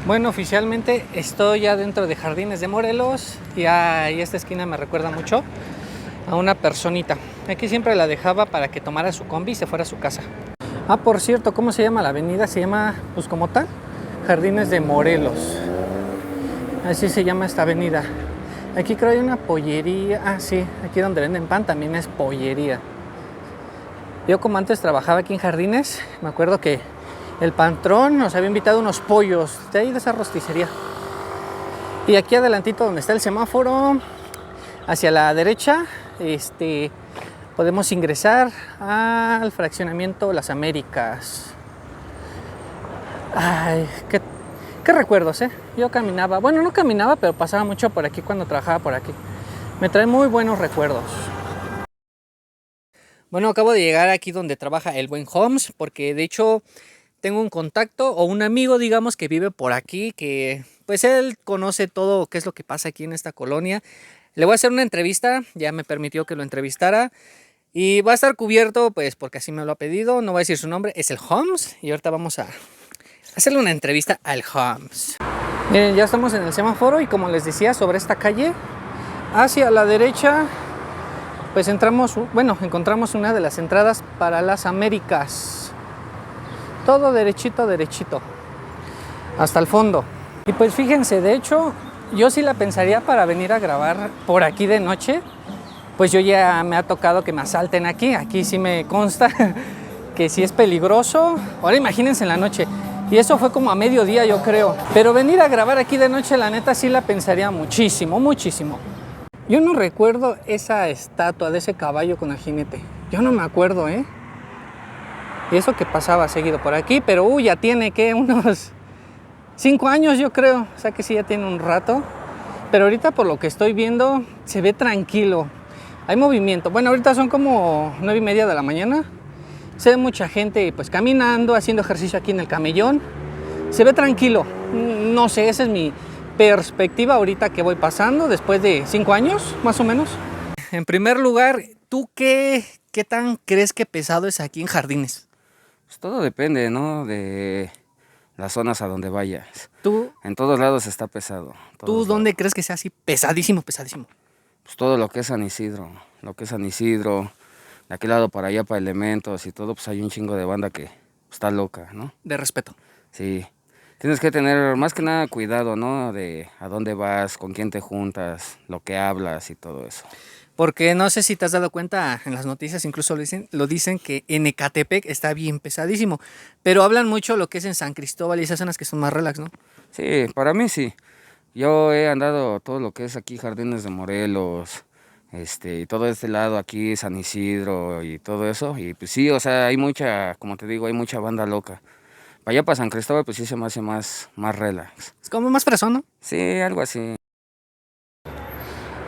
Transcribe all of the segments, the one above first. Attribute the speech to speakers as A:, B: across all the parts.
A: Bueno, oficialmente estoy ya dentro de Jardines de Morelos y esta esquina me recuerda mucho a una personita. Aquí siempre la dejaba para que tomara su combi y se fuera a su casa. Ah, por cierto, ¿cómo se llama la avenida? Se llama, pues como tal, Jardines de Morelos. Así se llama esta avenida. Aquí creo hay una pollería. Ah, sí, aquí donde venden pan también es pollería. Yo como antes trabajaba aquí en Jardines, me acuerdo que el patrón nos había invitado unos pollos de ahí de esa rosticería. Y aquí adelantito donde está el semáforo, hacia la derecha, podemos ingresar al fraccionamiento Las Américas. Ay, qué recuerdos, ¿eh? Yo caminaba, bueno, no caminaba, pero pasaba mucho por aquí cuando trabajaba por aquí. Me trae muy buenos recuerdos. Bueno, acabo de llegar aquí donde trabaja el buen Holmes, porque de hecho tengo un contacto o un amigo, digamos, que vive por aquí, que pues él conoce todo qué es lo que pasa aquí en esta colonia. Le voy a hacer una entrevista, ya me permitió que lo entrevistara. Y va a estar cubierto, pues porque así me lo ha pedido, no voy a decir su nombre, es el Holmes. Y ahorita vamos a hacerle una entrevista al Holmes. Miren, ya estamos en el semáforo y como les decía, sobre esta calle, hacia la derecha, pues encontramos una de las entradas para Las Américas. Todo derechito, derechito, hasta el fondo. Y pues fíjense, de hecho, yo sí la pensaría para venir a grabar por aquí de noche. Pues yo ya me ha tocado que me asalten aquí. Aquí sí me consta que sí es peligroso. Ahora imagínense en la noche. Y eso fue como a mediodía, yo creo. Pero venir a grabar aquí de noche, la neta, sí la pensaría muchísimo, muchísimo. Yo no recuerdo esa estatua de ese caballo con el jinete. Yo no me acuerdo, ¿eh? Y eso que pasaba seguido por aquí, pero ya tiene que unos 5 años yo creo, o sea que sí ya tiene un rato. Pero ahorita por lo que estoy viendo se ve tranquilo, hay movimiento. Bueno, ahorita son como 9:30 de la mañana, se ve mucha gente pues caminando, haciendo ejercicio aquí en el camellón. Se ve tranquilo, no sé, esa es mi perspectiva ahorita que voy pasando después de 5 años más o menos. En primer lugar, ¿tú qué tan crees que pesado es aquí en Jardines?
B: Pues todo depende, ¿no? De las zonas a donde vayas.
A: ¿Tú?
B: En todos lados está pesado.
A: ¿Tú dónde crees que sea así pesadísimo, pesadísimo?
B: Pues todo lo que es San Isidro, de aquel lado para allá, para Elementos y todo, pues hay un chingo de banda que está loca, ¿no?
A: De respeto.
B: Sí. Tienes que tener más que nada cuidado, ¿no? De a dónde vas, con quién te juntas, lo que hablas y todo eso.
A: Porque no sé si te has dado cuenta, en las noticias incluso lo dicen que en Ecatepec está bien pesadísimo, pero hablan mucho lo que es en San Cristóbal y esas zonas que son más relax, ¿no?
B: Sí, para mí sí. Yo he andado todo lo que es aquí Jardines de Morelos, y todo este lado aquí, San Isidro y todo eso, y pues sí, o sea, hay mucha, como te digo, hay mucha banda loca. Para allá, para San Cristóbal, pues sí se me hace más relax.
A: Es como más fresón, ¿no?
B: Sí, algo así.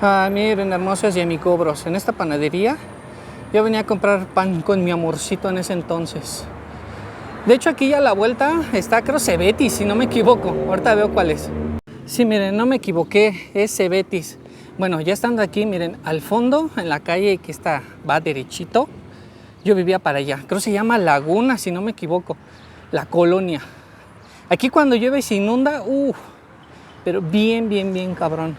A: Ah, miren, hermosos yemicobros. En esta panadería yo venía a comprar pan con mi amorcito en ese entonces. De hecho, aquí ya a la vuelta está, creo, Cebetis, si no me equivoco. Ahorita veo cuál es. Sí, miren, no me equivoqué, es Cebetis. Bueno, ya estando aquí, miren, al fondo, en la calle que está, va derechito, yo vivía para allá. Creo que se llama Laguna, si no me equivoco. La colonia. Aquí cuando llueve y se inunda, pero bien cabrón.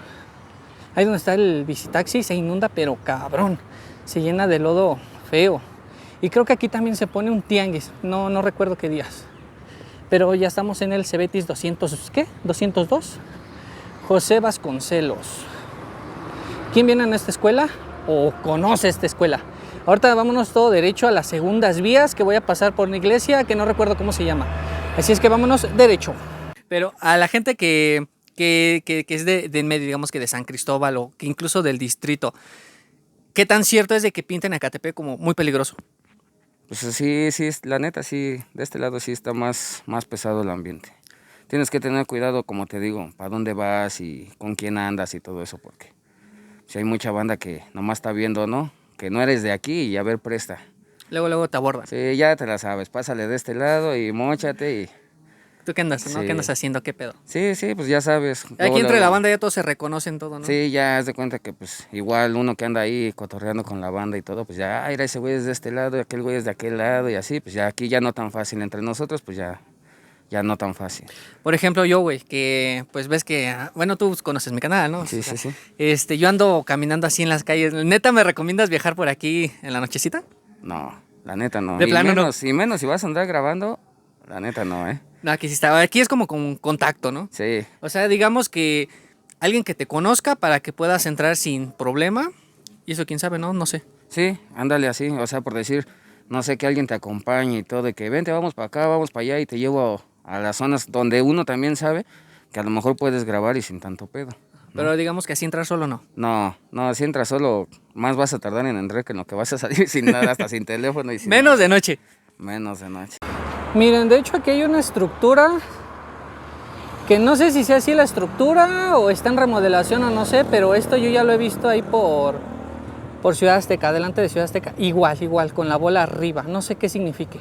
A: Ahí donde está el bicitaxi se inunda, pero cabrón. Se llena de lodo feo. Y creo que aquí también se pone un tianguis. No recuerdo qué días. Pero ya estamos en el Cebetis 202. José Vasconcelos. ¿Quién viene en esta escuela o conoce esta escuela? Ahorita vámonos todo derecho a las segundas vías, que voy a pasar por una iglesia que no recuerdo cómo se llama. Así es que vámonos derecho. Pero a la gente que es de en medio, digamos que de San Cristóbal o que incluso del distrito, ¿qué tan cierto es de que pinten a Ecatepec como muy peligroso?
B: Pues sí, sí, la neta, sí, de este lado sí está más pesado el ambiente. Tienes que tener cuidado, como te digo, para dónde vas y con quién andas y todo eso, porque si hay mucha banda que nomás está viendo, ¿no? Que no eres de aquí y a ver, presta.
A: Luego te abordan.
B: Sí, ya te la sabes, pásale de este lado y móchate y...
A: ¿Tú qué andas, no? ¿Qué
B: Sí,
A: andas haciendo? ¿Qué pedo?
B: sí, pues ya sabes.
A: Aquí
B: Luego,
A: entre la
B: luego.
A: banda ya todos se reconocen todo, ¿no?
B: Sí, ya haz de cuenta que pues igual uno que anda ahí cotorreando con la banda y todo, pues ya, mira, ese güey es de este lado y aquel güey es de aquel lado y así, pues ya aquí ya no tan fácil. Entre nosotros, pues ya no tan fácil.
A: Por ejemplo, yo, güey, que pues ves que, bueno, tú conoces mi canal, ¿no? O
B: Sí,
A: sea,
B: sí, sí.
A: yo ando caminando así en las calles. ¿Neta me recomiendas viajar por aquí en la nochecita?
B: No, la neta no.
A: De plano no.
B: Y menos si vas a andar grabando, la neta no, ¿eh?
A: No, aquí sí está. Aquí es como con contacto, ¿no?
B: Sí,
A: O sea, digamos que alguien que te conozca para que puedas entrar sin problema. Y eso quién sabe, ¿no? No sé.
B: sí, ándale así, o sea, por decir, no sé, que alguien te acompañe y todo, de que vente, vamos para acá, vamos para allá y te llevo a las zonas donde uno también sabe que a lo mejor puedes grabar y sin tanto pedo. ¿No?
A: Pero digamos que así entrar solo no.
B: No, si entras solo, más vas a tardar en entrar que en lo que vas a salir sin nada, hasta sin teléfono y sin
A: Menos
B: nada.
A: de noche.
B: Menos de noche.
A: Miren, de hecho aquí hay una estructura que no sé si sea así la estructura o está en remodelación o no sé, pero esto yo ya lo he visto ahí por Ciudad Azteca, delante de Ciudad Azteca. Igual, con la bola arriba. No sé qué signifique.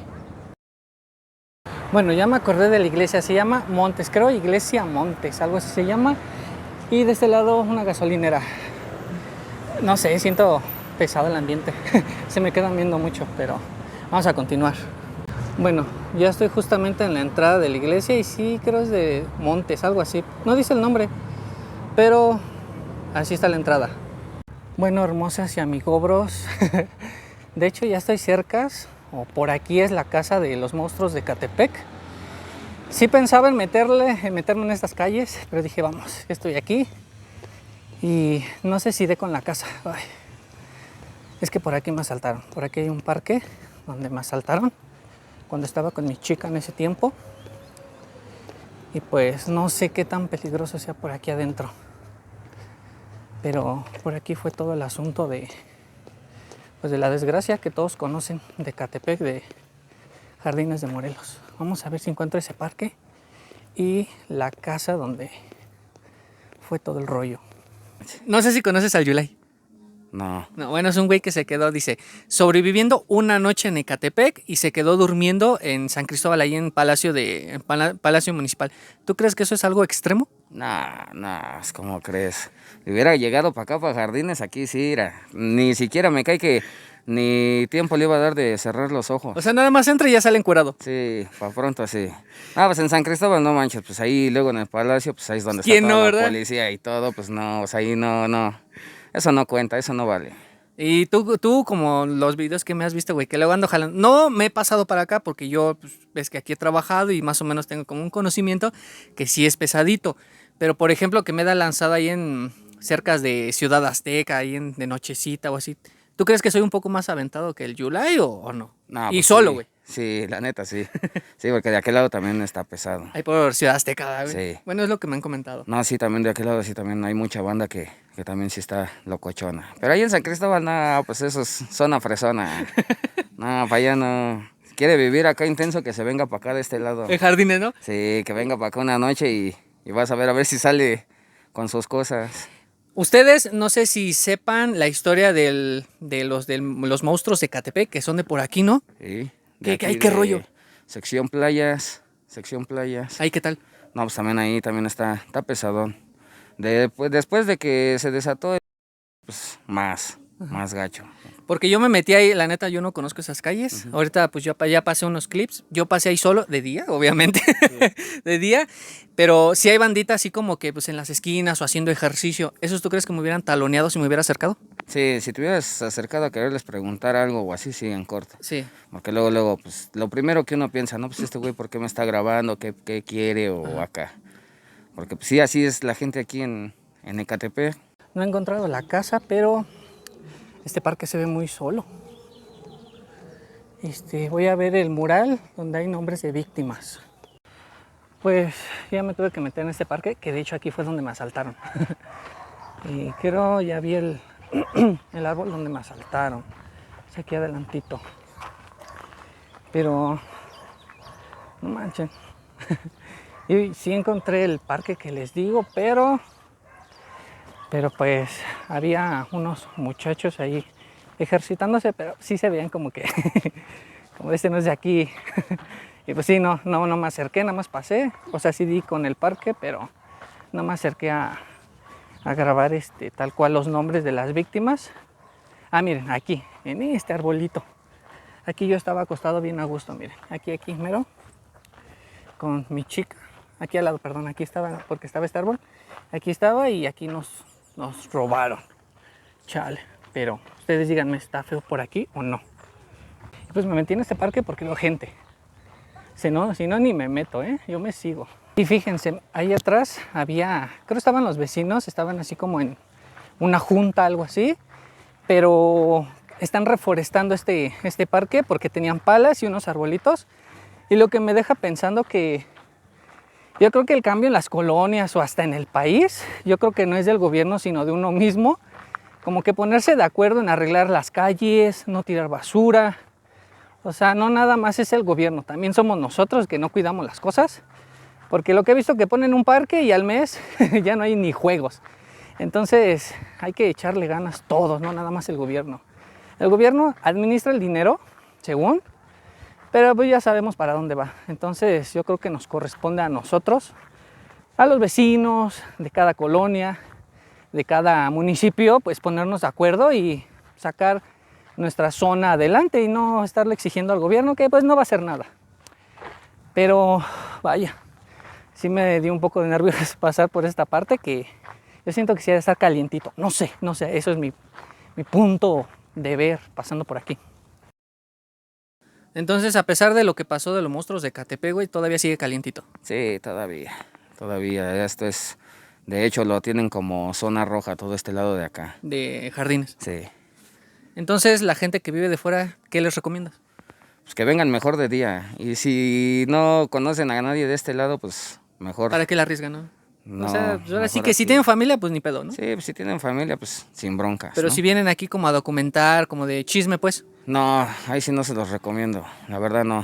A: Bueno, ya me acordé de la iglesia, se llama Montes, creo Iglesia Montes, algo así se llama. Y de este lado una gasolinera. No sé, siento pesado el ambiente. Se me quedan viendo mucho, pero vamos a continuar. Bueno, ya estoy justamente en la entrada de la iglesia y sí, creo es de Montes, algo así. No dice el nombre, pero así está la entrada. Bueno, hermosas y amigobros. De hecho, ya estoy cerca, o por aquí es la casa de los monstruos de Ecatepec. Sí pensaba en meterme en estas calles, pero dije, vamos, estoy aquí. Y no sé si dé con la casa. Ay, es que por aquí me asaltaron. Por aquí hay un parque donde me asaltaron cuando estaba con mi chica en ese tiempo. Y pues no sé qué tan peligroso sea por aquí adentro. Pero por aquí fue todo el asunto de la desgracia que todos conocen de Ecatepec, de Jardines de Morelos. Vamos a ver si encuentro ese parque y la casa donde fue todo el rollo. No sé si conoces al Yulai.
B: No.
A: No, bueno, es un güey que se quedó, dice, sobreviviendo una noche en Ecatepec y se quedó durmiendo en San Cristóbal, ahí en Palacio Municipal. ¿Tú crees que eso es algo extremo?
B: No, es como crees. Si hubiera llegado para acá, para Jardines, aquí sí, era. Ni siquiera me cae que ni tiempo le iba a dar de cerrar los ojos.
A: O sea, nada más entra y ya sale encuerado.
B: Sí, para pronto sí. Pues en San Cristóbal no manches, pues ahí luego en el Palacio, pues ahí es donde está
A: ¿Quién
B: toda
A: no,
B: la
A: verdad?
B: policía y todo, pues no, pues ahí no. Eso no cuenta, eso no vale.
A: Y tú como los videos que me has visto, güey, que luego ando jalando. No me he pasado para acá porque yo, pues, ves que aquí he trabajado y más o menos tengo como un conocimiento que sí es pesadito. Pero, por ejemplo, que me da lanzada ahí en cercas de Ciudad Azteca, ahí de nochecita o así. ¿Tú crees que soy un poco más aventado que el Yulai o no?
B: No,
A: Y
B: pues
A: solo,
B: sí,
A: güey.
B: sí, la neta sí. Sí, porque de aquel lado también está pesado.
A: Ahí por Ciudad Azteca, güey.
B: Sí.
A: Bueno, es lo que me han comentado.
B: No, sí, también de aquel lado sí también hay mucha banda que también sí está locochona. Pero ahí en San Cristóbal, no, pues eso es zona fresona. No, para allá no. Si quiere vivir acá intenso, que se venga para acá de este lado.
A: En Jardines, ¿no?
B: Sí, que venga para acá una noche y vas a ver si sale con sus cosas.
A: Ustedes, no sé si sepan la historia de los monstruos de Ecatepec, que son de por aquí, ¿no?
B: Sí,
A: ¿Qué rollo?
B: Sección playas, sección playas.
A: Ahí, ¿qué tal?
B: No, pues también ahí también está pesadón. Después de que se desató, pues más gacho.
A: Porque yo me metí ahí, la neta, yo no conozco esas calles. Ahorita, pues yo ya pasé unos clips. Yo pasé ahí solo, de día, obviamente, de día. Pero sí hay bandita así como que pues en las esquinas o haciendo ejercicio. ¿Esos tú crees que me hubieran taloneado si me hubiera acercado?
B: Sí, si te hubieras acercado a quererles preguntar algo o así, sí, en corto.
A: Sí.
B: Porque luego, pues, lo primero que uno piensa, no, pues este güey, ¿por qué me está grabando? ¿Qué quiere? O acá. Porque pues, sí, así es la gente aquí en Ecatepec.
A: No he encontrado la casa, pero este parque se ve muy solo. Voy a ver el mural donde hay nombres de víctimas. pues ya me tuve que meter en este parque, que de hecho aquí fue donde me asaltaron. Y creo ya vi el árbol donde me asaltaron. Es aquí adelantito. Pero no manchen. Y sí encontré el parque que les digo, pero pues había unos muchachos ahí ejercitándose, pero sí se veían como que como este no es de aquí. Y pues sí, no me acerqué, nada más pasé. O sea, sí di con el parque, pero no me acerqué a grabar tal cual los nombres de las víctimas. Ah, miren, aquí, en este arbolito. Aquí yo estaba acostado bien a gusto, miren. Aquí, mero. Con mi chica. Aquí al lado, perdón, aquí estaba, porque estaba este árbol. Aquí estaba y aquí nos robaron. Chale. Pero ustedes díganme, ¿está feo por aquí o no? Pues me metí en este parque porque veo gente. Si no, ni me meto, yo me sigo. Y fíjense, ahí atrás había, creo que estaban los vecinos, estaban así como en una junta, algo así. Pero están reforestando este parque porque tenían palas y unos arbolitos. Y lo que me deja pensando que yo creo que el cambio en las colonias o hasta en el país, yo creo que no es del gobierno sino de uno mismo. Como que ponerse de acuerdo en arreglar las calles, no tirar basura. O sea, no nada más es el gobierno, también somos nosotros que no cuidamos las cosas. Porque lo que he visto que ponen un parque y al mes ya no hay ni juegos. Entonces hay que echarle ganas todos, no nada más el gobierno. El gobierno administra el dinero, según, pero pues ya sabemos para dónde va. Entonces yo creo que nos corresponde a nosotros, a los vecinos de cada colonia, de cada municipio, pues ponernos de acuerdo y sacar nuestra zona adelante y no estarle exigiendo al gobierno que pues no va a hacer nada. Pero vaya, sí me dio un poco de nervios pasar por esta parte que yo siento que sí debe estar calientito. No sé, eso es mi punto de ver pasando por aquí. Entonces, a pesar de lo que pasó de los monstruos de Ecatepec, güey, todavía sigue calientito.
B: Sí, todavía. Esto es, de hecho, lo tienen como zona roja todo este lado de acá.
A: De jardines.
B: Sí.
A: Entonces, la gente que vive de fuera, ¿qué les recomiendas?
B: Pues que vengan mejor de día. Y si no conocen a nadie de este lado, pues mejor.
A: ¿Para qué la arriesgan, no?
B: No,
A: o sea, pues ahora sí que
B: aquí.
A: si tienen familia, pues ni pedo, ¿no?
B: Sí, pues si tienen familia, pues sin broncas.
A: Pero
B: ¿no?
A: si vienen aquí como a documentar, como de chisme, pues.
B: No, ahí sí no se los recomiendo, la verdad no.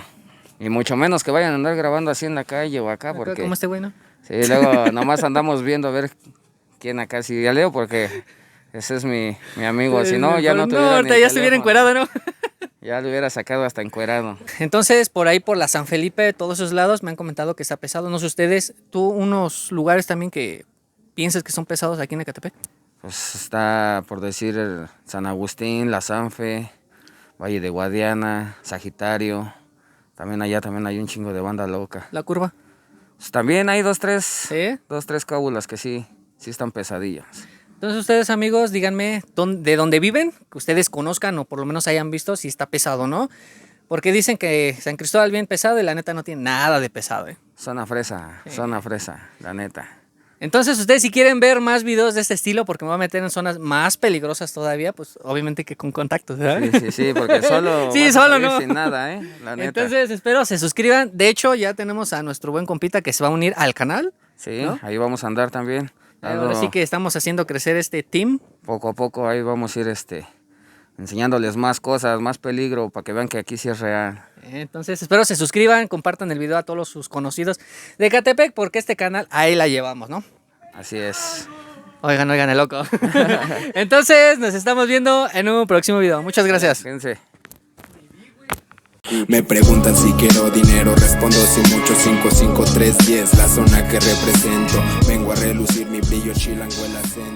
B: Y mucho menos que vayan a andar grabando así en la calle o acá, porque...
A: Como este güey, ¿no?
B: Sí, luego nomás andamos viendo a ver quién acá sí. Ya leo porque ese es mi amigo, si no ya no tuviera
A: No, ahorita ya estuviera encuerado, ¿no?
B: Ya lo hubiera sacado hasta encuerado.
A: Entonces, por ahí, por la San Felipe, todos esos lados, me han comentado que está pesado. No sé ustedes, tú unos lugares también que piensas que son pesados aquí en Ecatepec.
B: Pues está, por decir, San Agustín, La Sanfe, Valle de Guadiana, Sagitario. También allá también hay un chingo de banda loca.
A: La Curva.
B: Pues también hay dos, tres cábulas que sí están pesadillas.
A: Entonces ustedes, amigos, díganme de dónde viven, que ustedes conozcan o por lo menos hayan visto si está pesado o no. Porque dicen que San Cristóbal bien pesado y la neta no tiene nada de pesado,
B: Zona fresa, la neta.
A: Entonces ustedes si quieren ver más videos de este estilo, porque me voy a meter en zonas más peligrosas todavía, pues obviamente que con contactos, ¿verdad?
B: Sí, porque solo
A: sí, solo no.
B: sin nada, la neta.
A: Entonces espero se suscriban. De hecho, ya tenemos a nuestro buen compita que se va a unir al canal.
B: Sí, ¿no? Ahí vamos a andar también.
A: Ahora sí que estamos haciendo crecer este team.
B: Poco a poco ahí vamos a ir enseñándoles más cosas, más peligro, para que vean que aquí sí es real.
A: Entonces espero se suscriban, compartan el video a todos sus conocidos de Ecatepec, porque este canal ahí la llevamos, ¿no?
B: Así es.
A: Oigan, el loco. Entonces nos estamos viendo en un próximo video. Muchas gracias.
B: Fíjense.
C: Me preguntan si quiero dinero, respondo sin mucho 55310, la zona que represento. Vengo a relucir mi brillo chilango el acento.